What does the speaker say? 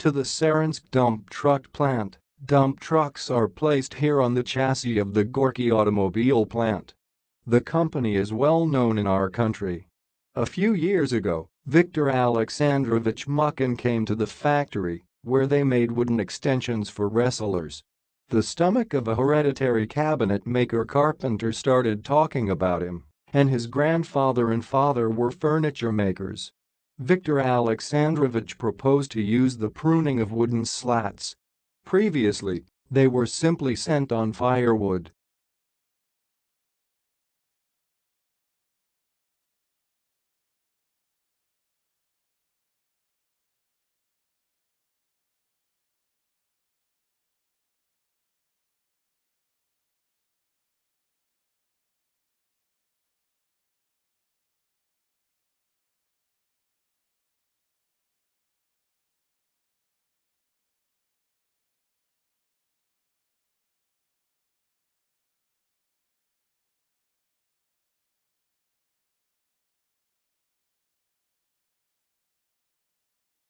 to the Saransk dump truck plant. Dump trucks are placed here on the chassis of the Gorky automobile plant. The company is well known in our country. A few years ago, Viktor Alexandrovich Mukin came to the factory, where they made wooden extensions for wrestlers. The stomach of a hereditary cabinet maker carpenter started talking about him, and his grandfather and father were furniture makers. Viktor Alexandrovich proposed to use the pruning of wooden slats. Previously, they were simply sent on firewood.